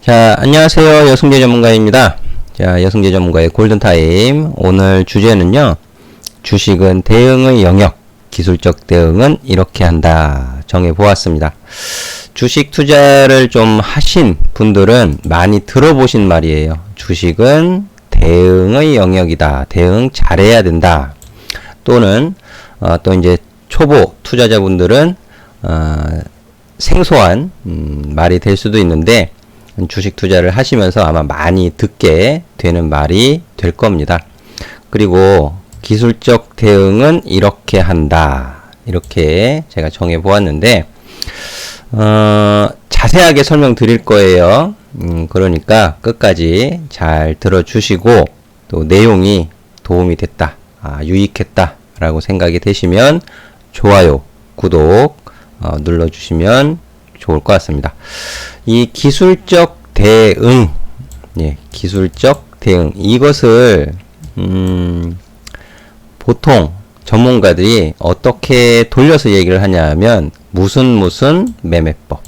자, 안녕하세요. 여승재 전문가입니다. 자, 여승재 전문가의 골든타임. 오늘 주제는요, 주식은 대응의 영역, 기술적 대응은 이렇게 한다. 정해보았습니다. 주식 투자를 좀 하신 분들은 많이 들어보신 말이에요. 주식은 대응의 영역이다. 대응 잘해야 된다. 또는, 또 이제 초보 투자자분들은, 생소한, 말이 될 수도 있는데, 주식 투자를 하시면서 아마 많이 듣게 되는 말이 될 겁니다. 그리고 기술적 대응은 이렇게 한다. 이렇게 제가 정해 보았는데, 자세하게 설명드릴 거예요. 그러니까 끝까지 잘 들어주시고, 또 내용이 도움이 됐다, 유익했다 라고 생각이 되시면 좋아요, 구독 눌러주시면 좋을 것 같습니다. 이 기술적 대응, 기술적 대응, 이것을 보통 전문가들이 어떻게 돌려서 얘기를 하냐면 무슨 매매법,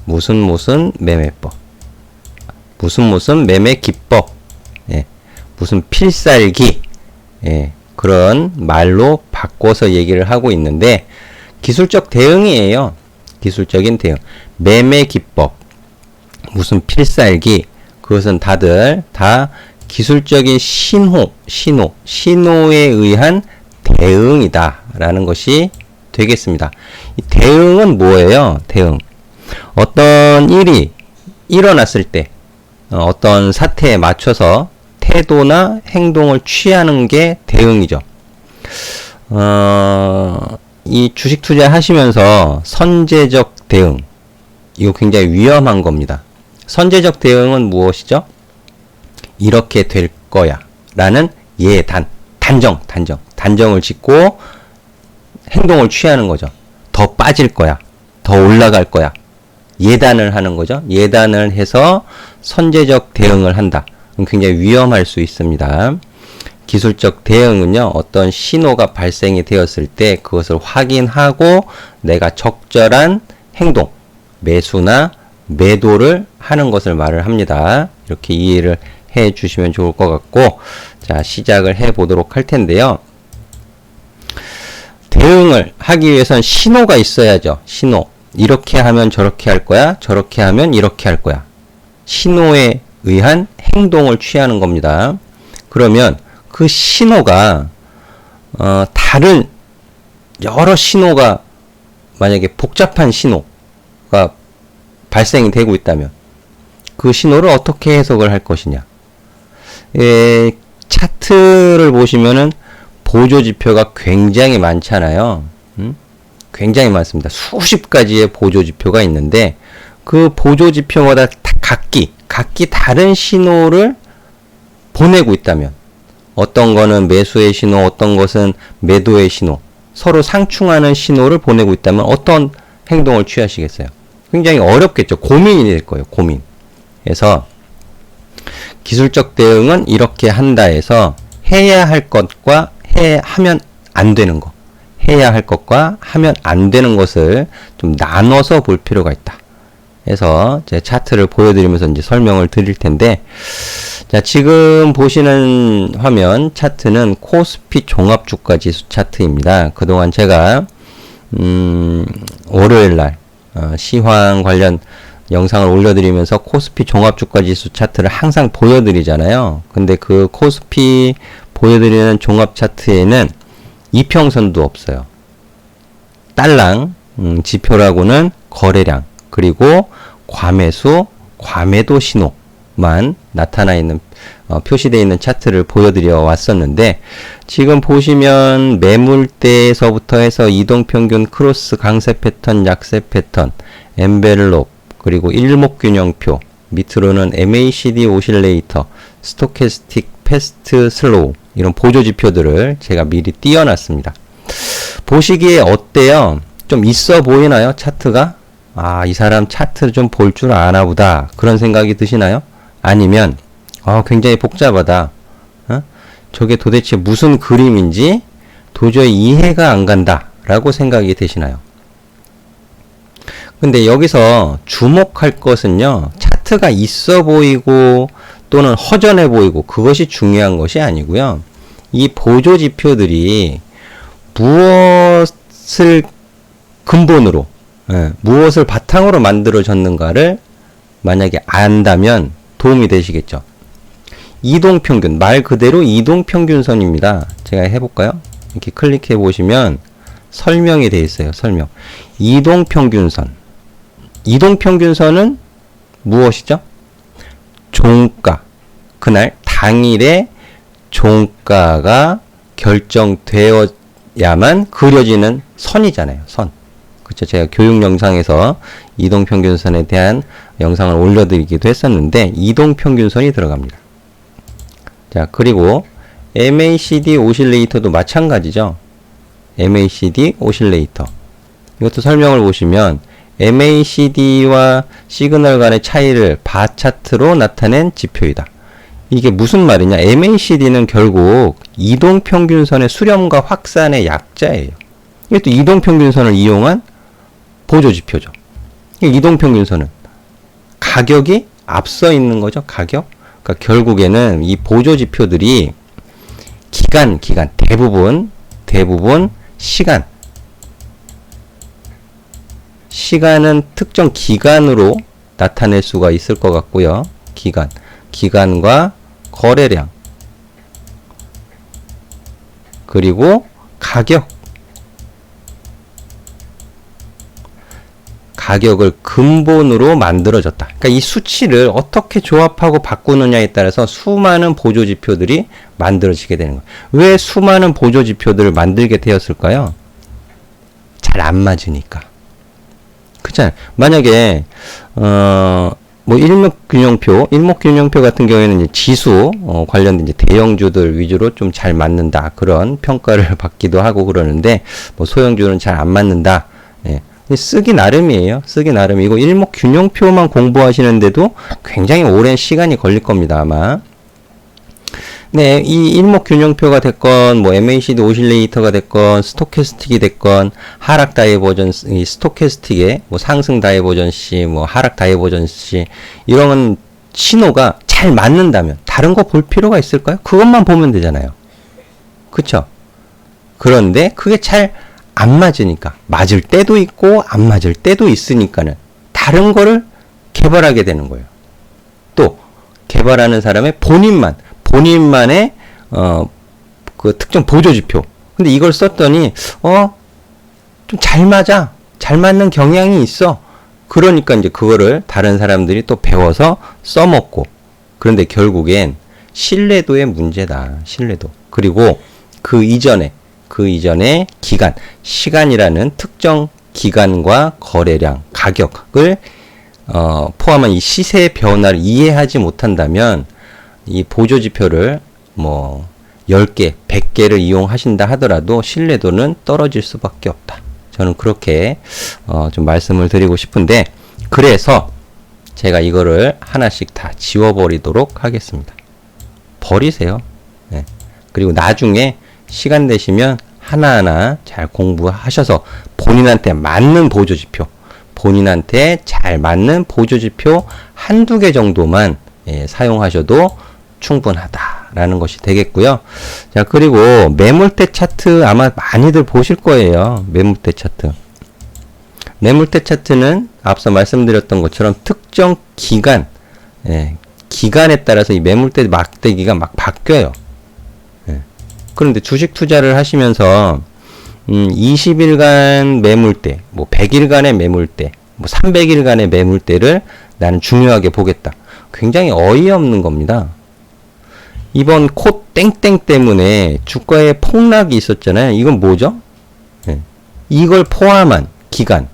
무슨 매매법, 무슨 매매 기법, 무슨 필살기, 그런 말로 바꿔서 얘기를 하고 있는데, 기술적 대응이에요. 기술적인 대응. 매매 기법, 무슨 필살기, 그것은 다들 다 기술적인 신호에 의한 대응이다 라는 것이 되겠습니다. 이 대응은 뭐예요? 대응. 어떤 일이 일어났을 때 어떤 사태에 맞춰서 태도나 행동을 취하는 게 대응이죠. 이 주식 투자 하시면서 선제적 대응, 이거 굉장히 위험한 겁니다. 선제적 대응은 무엇이죠? 이렇게 될 거야 라는 단정을 짓고 행동을 취하는 거죠. 더 빠질 거야, 더 올라갈 거야, 예단을 하는 거죠. 예단을 해서 선제적 대응을 한다. 굉장히 위험할 수 있습니다. 기술적 대응은요, 어떤 신호가 발생이 되었을 때 그것을 확인하고 내가 적절한 행동, 매수나 매도를 하는 것을 말을 합니다. 이렇게 이해를 해 주시면 좋을 것 같고, 자, 시작을 해 보도록 할 텐데요. 대응을 하기 위해선 신호가 있어야죠. 신호. 이렇게 하면 저렇게 할 거야, 저렇게 하면 이렇게 할 거야. 신호에 의한 행동을 취하는 겁니다. 그러면 그 신호가 다른 여러 신호가, 만약에 복잡한 신호가 발생이 되고 있다면 그 신호를 어떻게 해석을 할 것이냐. 차트를 보시면은 보조지표가 굉장히 많잖아요. 굉장히 많습니다. 수십 가지의 보조지표가 있는데 그 보조지표마다 각기 다른 신호를 보내고 있다면, 어떤 거는 매수의 신호, 어떤 것은 매도의 신호, 서로 상충하는 신호를 보내고 있다면 어떤 행동을 취하시겠어요? 굉장히 어렵겠죠. 고민이 될 거예요. 고민. 그래서 기술적 대응은 이렇게 한다 해서 해야 할 것과 하면 안 되는 거, 해야 할 것과 하면 안 되는 것을 좀 나눠서 볼 필요가 있다. 그래서 제 차트를 보여드리면서 이제 설명을 드릴 텐데, 자, 지금 보시는 화면 차트는 코스피 종합주가지수 차트입니다. 그동안 제가 월요일날 시황 관련 영상을 올려드리면서 코스피 종합주가지수 차트를 항상 보여드리잖아요. 근데 그 코스피 보여드리는 종합 차트에는 이평선도 없어요. 딸랑 지표라고는 거래량, 그리고 과매수, 과매도 신호만 나타나 있는, 표시되어 있는 차트를 보여드려 왔었는데, 지금 보시면 매물대에서부터 해서 이동평균 크로스 강세 패턴, 약세 패턴, 엠벨롭, 그리고 일목균형표, 밑으로는 MACD 오실레이터, 스토캐스틱 패스트 슬로우, 이런 보조지표들을 제가 미리 띄워놨습니다. 보시기에 어때요? 좀 있어 보이나요? 차트가? 이 사람 차트를 좀 볼 줄 아나 보다, 그런 생각이 드시나요? 아니면 굉장히 복잡하다, 저게 도대체 무슨 그림인지 도저히 이해가 안 간다 라고 생각이 되시나요? 근데 여기서 주목할 것은요, 차트가 있어 보이고 또는 허전해 보이고 그것이 중요한 것이 아니고요. 이 보조 지표들이 무엇을 근본으로, 무엇을 바탕으로 만들어졌는가를 만약에 안다면 도움이 되시겠죠. 이동평균, 말 그대로 이동평균선입니다. 제가 해볼까요? 이렇게 클릭해 보시면 설명이 되어 있어요. 설명. 이동평균선. 이동평균선은 무엇이죠? 종가. 그날 당일의 종가가 결정되어야만 그려지는 선이잖아요. 선. 그쵸. 제가 교육 영상에서 이동평균선에 대한 영상을 올려드리기도 했었는데, 이동평균선이 들어갑니다. 자, 그리고 MACD 오실레이터도 마찬가지죠. MACD 오실레이터. 이것도 설명을 보시면 MACD와 시그널 간의 차이를 바 차트로 나타낸 지표이다. 이게 무슨 말이냐? MACD는 결국 이동평균선의 수렴과 확산의 약자예요. 이것도 이동평균선을 이용한 보조지표죠. 이동평균선은 가격이 앞서 있는 거죠. 가격. 그러니까 결국에는 이 보조지표들이 기간, 대부분 시간은 특정 기간으로 나타낼 수가 있을 것 같고요. 기간과 거래량, 그리고 가격을 근본으로 만들어졌다. 그러니까 이 수치를 어떻게 조합하고 바꾸느냐에 따라서 수많은 보조지표들이 만들어지게 되는 거예요. 왜 수많은 보조지표들을 만들게 되었을까요? 잘 안 맞으니까. 그렇잖아요. 만약에 일목균형표 같은 경우에는 이제 지수 관련된 이제 대형주들 위주로 좀 잘 맞는다, 그런 평가를 받기도 하고 그러는데, 뭐 소형주는 잘 안 맞는다. 예. 쓰기 나름이에요. 쓰기 나름이고, 일목균형표만 공부하시는데도 굉장히 오랜 시간이 걸릴 겁니다, 아마. 네, 이 일목균형표가 됐건, 뭐 MACD 오실레이터가 됐건, 스토캐스틱이 됐건, 하락 다이버전스, 스토캐스틱의 뭐 상승 다이버전시, 뭐 하락 다이버전시, 이런 신호가 잘 맞는다면 다른 거 볼 필요가 있을까요? 그것만 보면 되잖아요. 그쵸? 그런데 그게 잘 안 맞으니까, 맞을 때도 있고 안 맞을 때도 있으니까는 다른 거를 개발하게 되는 거예요. 또 개발하는 사람의 본인만의 그 특정 보조지표. 근데 이걸 썼더니 좀 잘 맞는 경향이 있어. 그러니까 이제 그거를 다른 사람들이 또 배워서 써먹고. 그런데 결국엔 신뢰도의 문제다. 신뢰도. 그리고 그 이전에 시간이라는 특정 기간과 거래량, 가격을 포함한 이 시세 변화를 이해하지 못한다면 이 보조지표를 뭐 10개, 100개를 이용하신다 하더라도 신뢰도는 떨어질 수밖에 없다. 저는 그렇게 좀 말씀을 드리고 싶은데, 그래서 제가 이거를 하나씩 다 지워버리도록 하겠습니다. 버리세요. 네. 그리고 나중에 시간 되시면 하나하나 잘 공부하셔서 본인한테 잘 맞는 보조지표 한두 개 정도만 사용하셔도 충분하다라는 것이 되겠고요. 자, 그리고 매물대 차트 아마 많이들 보실 거예요. 매물대 차트는 앞서 말씀드렸던 것처럼 특정 기간에 따라서 이 매물대 막대기가 막 바뀌어요. 그런데 주식 투자를 하시면서 20일간 매물대, 뭐 100일간의 매물대, 뭐 300일간의 매물대를 나는 중요하게 보겠다. 굉장히 어이없는 겁니다. 이번 코 땡땡 때문에 주가에 폭락이 있었잖아요. 이건 뭐죠? 이걸 포함한 기간.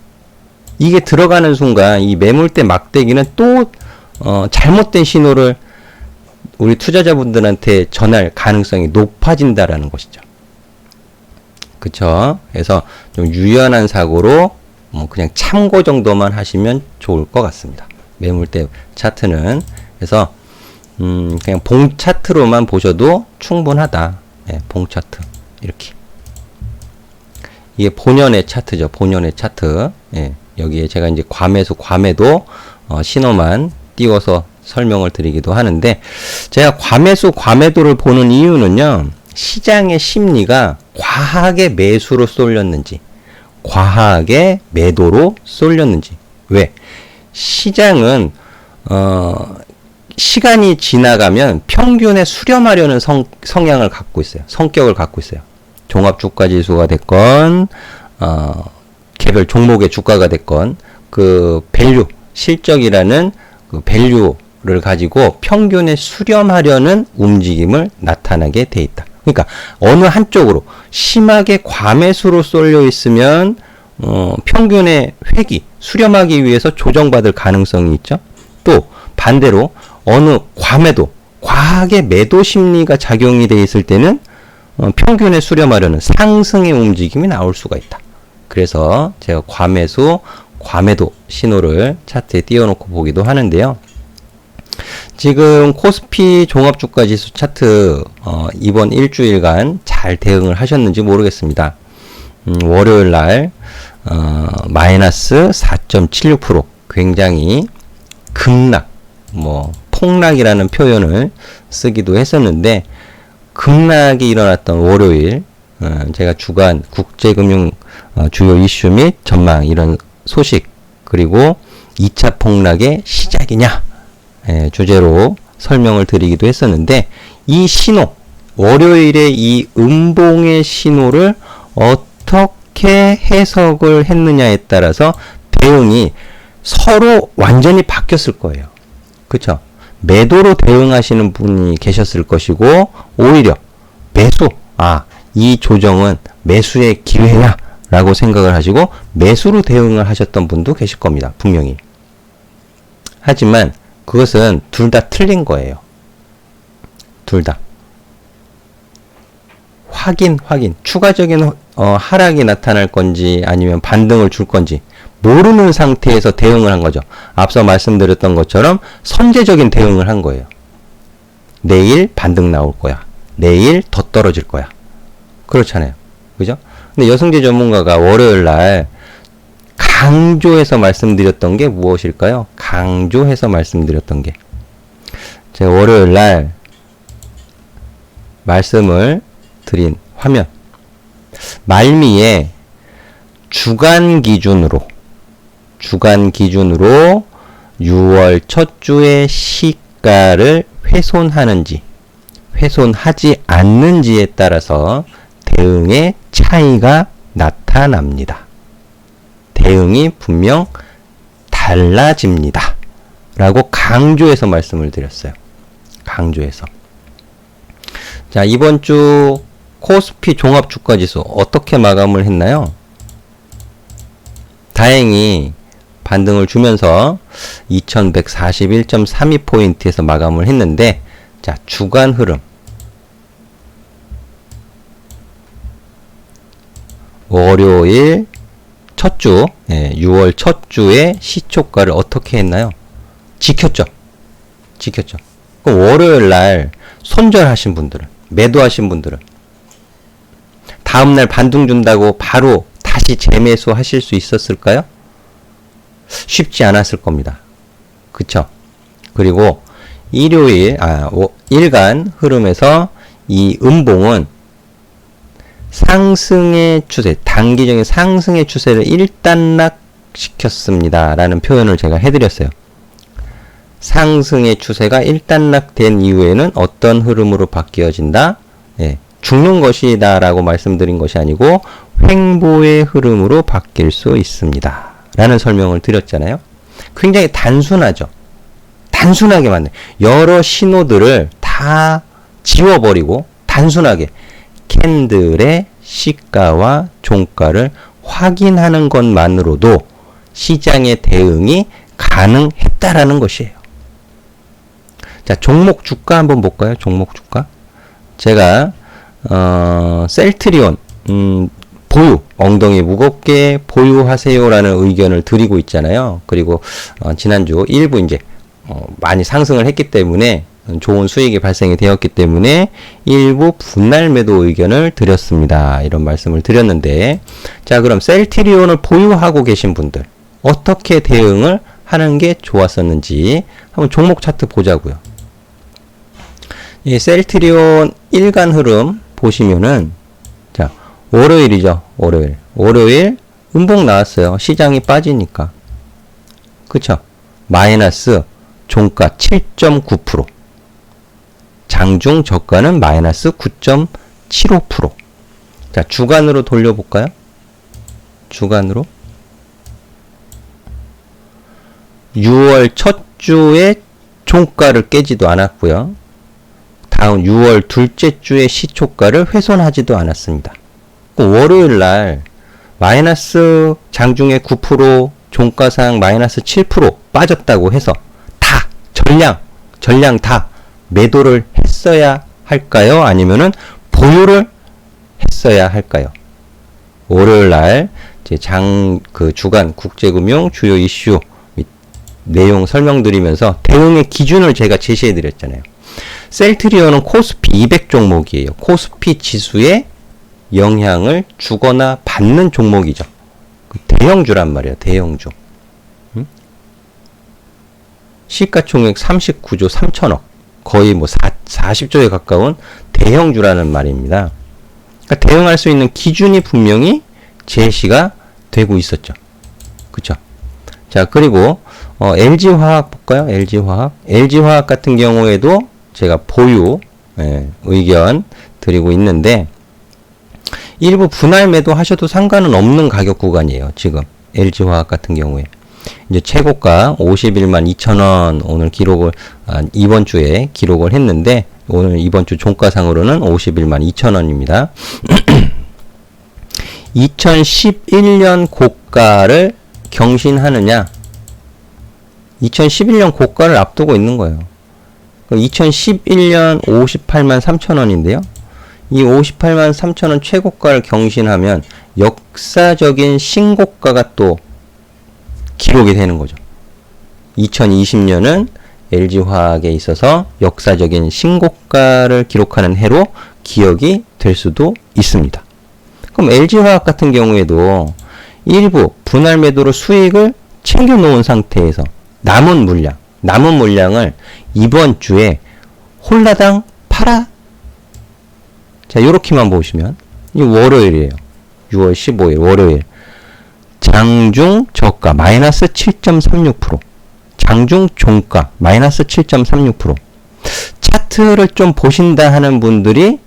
이게 들어가는 순간 이 매물대 막대기는 또 잘못된 신호를 우리 투자자분들한테 전할 가능성이 높아진다라는 것이죠. 그쵸? 그래서 좀 유연한 사고로 그냥 참고 정도만 하시면 좋을 것 같습니다. 매물대 차트는. 그래서 그냥 봉 차트로만 보셔도 충분하다. 봉 차트 이렇게. 이게 본연의 차트죠. 본연의 차트. 여기에 제가 이제 과매수, 과매도 신호만 띄워서 설명을 드리기도 하는데, 제가 과매수, 과매도를 보는 이유는요, 시장의 심리가 과하게 매수로 쏠렸는지, 과하게 매도로 쏠렸는지. 왜? 시장은 시간이 지나가면 평균에 수렴하려는 성향을 갖고 있어요. 성격을 갖고 있어요. 종합주가지수가 됐건 개별 종목의 주가가 됐건 그 밸류, 실적이라는 그 밸류를 가지고 평균에 수렴하려는 움직임을 나타나게 돼 있다. 그러니까 어느 한쪽으로 심하게 과매수로 쏠려 있으면 평균의 획이 수렴하기 위해서 조정받을 가능성이 있죠. 또 반대로 어느 과매도, 과하게 매도 심리가 작용이 돼 있을 때는 평균에 수렴하려는 상승의 움직임이 나올 수가 있다. 그래서 제가 과매수, 과매도 신호를 차트에 띄워놓고 보기도 하는데요. 지금 코스피 종합주가지수 차트 이번 일주일간 잘 대응을 하셨는지 모르겠습니다. 월요일 날 마이너스 4.76% 굉장히 급락, 폭락이라는 표현을 쓰기도 했었는데, 급락이 일어났던 월요일, 제가 주간 국제금융 주요 이슈 및 전망 이런 소식, 그리고 2차 폭락의 시작이냐 주제로 설명을 드리기도 했었는데, 이 신호, 월요일의 이 음봉의 신호를 어떻게 해석을 했느냐에 따라서 대응이 서로 완전히 바뀌었을 거예요. 그쵸? 매도로 대응하시는 분이 계셨을 것이고, 오히려 매수, 이 조정은 매수의 기회야 라고 생각을 하시고 매수로 대응을 하셨던 분도 계실 겁니다. 분명히. 하지만 그것은 둘 다 틀린 거예요. 둘 다. 확인. 추가적인 하락이 나타날 건지 아니면 반등을 줄 건지 모르는 상태에서 대응을 한 거죠. 앞서 말씀드렸던 것처럼 선제적인 대응을 한 거예요. 내일 반등 나올 거야. 내일 더 떨어질 거야. 그렇잖아요. 그죠? 근데 여성재 전문가가 월요일 날 강조해서 말씀드렸던 게 무엇일까요? 강조해서 말씀드렸던 게. 제가 월요일 날 말씀을 드린 화면. 말미에 주간 기준으로 6월 첫 주의 시가를 훼손하는지 훼손하지 않는지에 따라서 대응의 차이가 나타납니다. 대응이 분명 달라집니다. 라고 강조해서 말씀을 드렸어요. 강조해서. 자, 이번 주 코스피 종합주가지수 어떻게 마감을 했나요? 다행히 반등을 주면서 2141.32포인트에서 마감을 했는데, 자, 주간 흐름. 월요일 첫 주, 6월 첫 주의 시초가를 어떻게 했나요? 지켰죠. 그럼 월요일 날 손절하신 분들은, 매도하신 분들은 다음날 반등 준다고 바로 다시 재매수 하실 수 있었을까요? 쉽지 않았을 겁니다. 그쵸? 그리고 일간 흐름에서 이 음봉은 상승의 추세, 단기적인 상승의 추세를 일단락 시켰습니다. 라는 표현을 제가 해드렸어요. 상승의 추세가 일단락된 이후에는 어떤 흐름으로 바뀌어진다? 죽는 것이다 라고 말씀드린 것이 아니고 횡보의 흐름으로 바뀔 수 있습니다. 라는 설명을 드렸잖아요. 굉장히 단순하죠. 단순하게 맞네. 여러 신호들을 다 지워버리고 단순하게 캔들의 시가와 종가를 확인하는 것만으로도 시장의 대응이 가능했다라는 것이에요. 자, 종목 주가 한번 볼까요? 종목 주가. 제가 셀트리온 보유, 엉덩이 무겁게 보유하세요라는 의견을 드리고 있잖아요. 그리고 지난주 일부 이제 많이 상승을 했기 때문에 좋은 수익이 발생이 되었기 때문에 일부 분할 매도 의견을 드렸습니다. 이런 말씀을 드렸는데, 자, 그럼 셀트리온을 보유하고 계신 분들, 어떻게 대응을 하는 게 좋았었는지 한번 종목 차트 보자고요. 이 셀트리온 일간 흐름 보시면은, 자, 월요일이죠. 월요일 음봉 나왔어요. 시장이 빠지니까. 그쵸? 마이너스 종가 7.9%. 장중 저가는 마이너스 9.75%. 자, 주간으로 돌려볼까요? 주간으로. 6월 첫 주에 종가를 깨지도 않았고요. 다음 6월 둘째 주에 시초가를 훼손하지도 않았습니다. 월요일 날 마이너스 장중에 9%, 종가상 마이너스 7% 빠졌다고 해서 다 전량 다 매도를 했어야 할까요? 아니면은 보유를 했어야 할까요? 월요일 날 제 주간 국제금융 주요 이슈 내용 설명드리면서 대응의 기준을 제가 제시해 드렸잖아요. 셀트리온은 코스피 200 종목이에요. 코스피 지수에 영향을 주거나 받는 종목이죠. 대형주란 말이에요. 대형주. 시가총액 39조 3천억. 거의 뭐 40조에 가까운 대형주라는 말입니다. 그러니까 대응할 수 있는 기준이 분명히 제시가 되고 있었죠. 그쵸? 자, 그리고 LG화학 볼까요? LG화학 같은 경우에도 제가 보유 의견 드리고 있는데, 일부 분할 매도 하셔도 상관은 없는 가격 구간이에요. 지금 LG화학 같은 경우에 이제 최고가 51만 2천원 오늘 기록을 이번 주에 기록을 했는데, 오늘 이번 주 종가상으로는 51만 2천원입니다. 2011년 고가를 경신하느냐? 2011년 고가를 앞두고 있는 거예요. 2011년 58만 3천원인데요. 이 58만 3천원 최고가를 경신하면 역사적인 신고가가 또 기록이 되는 거죠. 2020년은 LG화학에 있어서 역사적인 신고가를 기록하는 해로 기억이 될 수도 있습니다. 그럼 LG화학 같은 경우에도 일부 분할 매도로 수익을 챙겨 놓은 상태에서 남은 물량을 이번 주에 홀라당 팔아. 자, 요렇게만 보시면 이 월요일이에요. 6월 15일 월요일. 장중 저가 마이너스 7.36%. 장중 종가 마이너스 7.36%. 차트를 좀 보신다 하는 분들이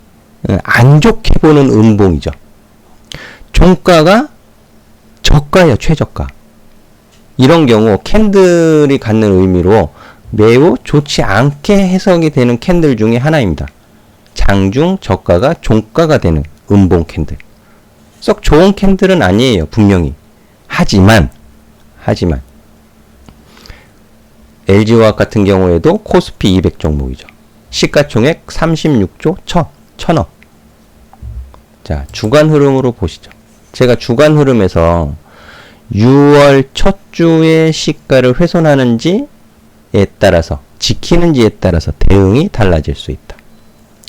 안 좋게 보는 음봉이죠. 종가가 저가예요. 최저가. 이런 경우 캔들이 갖는 의미로 매우 좋지 않게 해석이 되는 캔들 중에 하나입니다. 장중 저가가 종가가 되는 음봉 캔들. 썩 좋은 캔들은 아니에요. 분명히. 하지만 LG화학 같은 경우에도 코스피 200 종목이죠. 시가총액 36조 1000억. 자, 주간 흐름으로 보시죠. 제가 주간 흐름에서 6월 첫 주의 시가를 훼손하는지에 따라서, 지키는지에 따라서 대응이 달라질 수 있다.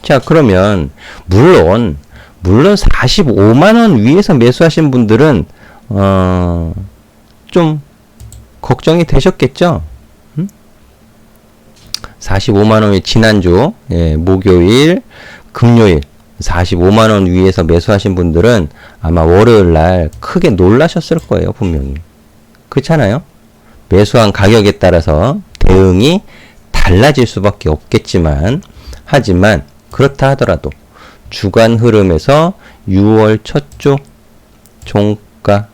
자, 그러면 물론 45만원 위에서 매수하신 분들은 좀 걱정이 되셨겠죠? 45만원이 지난주 목요일, 금요일 45만원 위에서 매수하신 분들은 아마 월요일날 크게 놀라셨을 거예요. 분명히. 그렇잖아요? 매수한 가격에 따라서 대응이 달라질 수밖에 없겠지만, 하지만 그렇다 하더라도 주간 흐름에서 6월 첫 주 종가,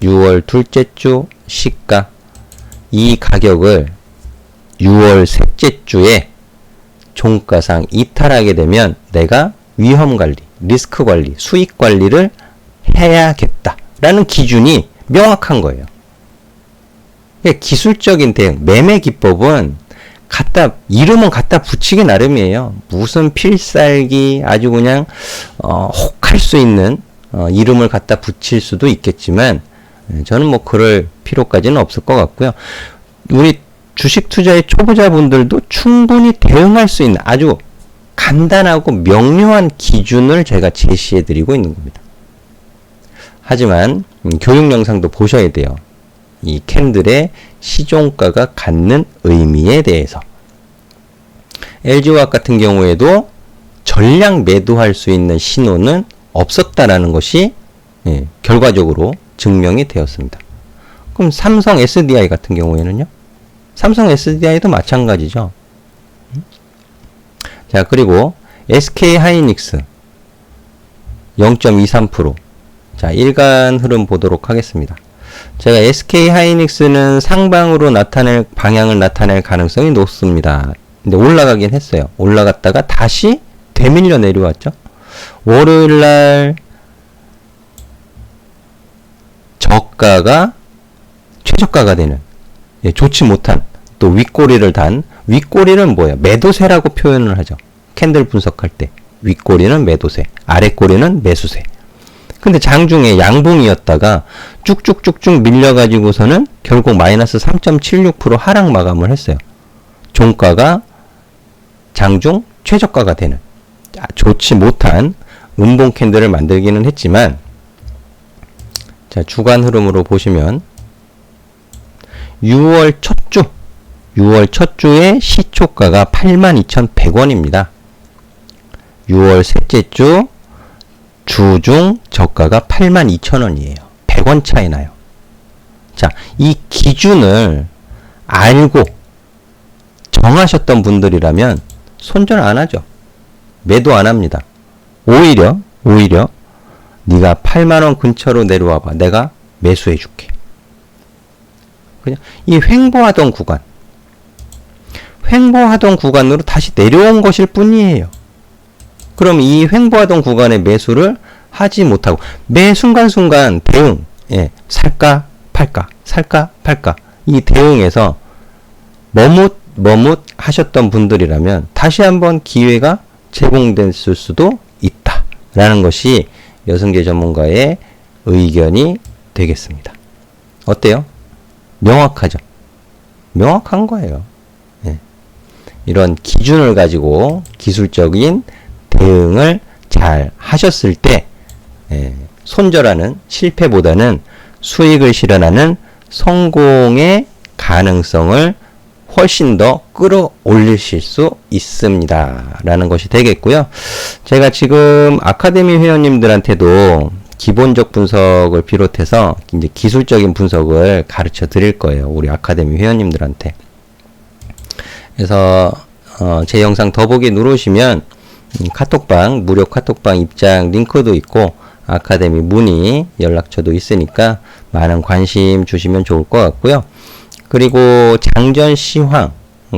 6월 둘째 주 시가, 이 가격을 6월 셋째 주에 종가상 이탈하게 되면 내가 위험 관리, 리스크 관리, 수익 관리를 해야겠다라는 기준이 명확한 거예요. 기술적인 대응, 매매 기법은 이름은 갖다 붙이기 나름이에요. 무슨 필살기, 아주 그냥 혹할 수 있는 이름을 갖다 붙일 수도 있겠지만, 저는 뭐 그럴 필요까지는 없을 것 같고요. 우리 주식 투자의 초보자분들도 충분히 대응할 수 있는 아주 간단하고 명료한 기준을 제가 제시해 드리고 있는 겁니다. 하지만 교육 영상도 보셔야 돼요. 이 캔들의 시종가가 갖는 의미에 대해서. LG화학 같은 경우에도 전량 매도할 수 있는 신호는 없었다라는 것이 결과적으로 증명이 되었습니다. 그럼 삼성 SDI 같은 경우에는요? 삼성 SDI도 마찬가지죠. 자, 그리고 SK 하이닉스 0.23%. 자, 일간 흐름 보도록 하겠습니다. 제가 SK 하이닉스는 상방으로 방향을 나타낼 가능성이 높습니다. 근데 올라가긴 했어요. 올라갔다가 다시 되밀려 내려왔죠. 월요일날 저가가 최저가가 되는, 좋지 못한, 또 윗꼬리를 단, 윗꼬리는 뭐예요? 매도세라고 표현을 하죠. 캔들 분석할 때 윗꼬리는 매도세, 아랫꼬리는 매수세. 근데 장중에 양봉이었다가 쭉쭉쭉쭉 밀려가지고서는 결국 마이너스 3.76% 하락 마감을 했어요. 종가가 장중 최저가가 되는, 좋지 못한 음봉 캔들을 만들기는 했지만, 자, 주간 흐름으로 보시면 6월 첫 주의 시초가가 82,100원입니다. 6월 셋째 주 주중 저가가 82,000원이에요. 100원 차이 나요. 자, 이 기준을 알고 정하셨던 분들이라면 손절 안 하죠. 매도 안 합니다. 오히려 네가 8만원 근처로 내려와봐. 내가 매수해 줄게. 그냥 이 횡보하던 구간으로 다시 내려온 것일 뿐이에요. 그럼 이 횡보하던 구간의 매수를 하지 못하고 매 순간순간 대응, 살까 팔까 이 대응에서 머뭇 하셨던 분들이라면 다시 한번 기회가 제공됐을 수도 있다라는 것이 여승계 전문가의 의견이 되겠습니다. 어때요? 명확하죠? 명확한 거예요. 이런 기준을 가지고 기술적인 대응을 잘 하셨을 때 손절하는 실패보다는 수익을 실현하는 성공의 가능성을 훨씬 더 끌어올리실 수 있습니다. 라는 것이 되겠고요. 제가 지금 아카데미 회원님들한테도 기본적 분석을 비롯해서 이제 기술적인 분석을 가르쳐 드릴 거예요. 우리 아카데미 회원님들한테. 그래서 제 영상 더보기 누르시면 카톡방, 무료 카톡방 입장 링크도 있고 아카데미 문의 연락처도 있으니까 많은 관심 주시면 좋을 것 같고요. 그리고 장전 시황,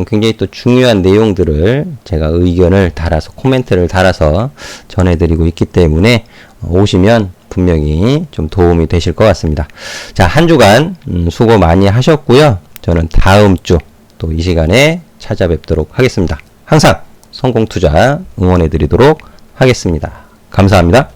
굉장히 또 중요한 내용들을 제가 의견을 달아서 코멘트를 달아서 전해드리고 있기 때문에 오시면 분명히 좀 도움이 되실 것 같습니다. 자, 한 주간 수고 많이 하셨고요. 저는 다음 주 또 이 시간에 찾아뵙도록 하겠습니다. 항상 성공투자 응원해드리도록 하겠습니다. 감사합니다.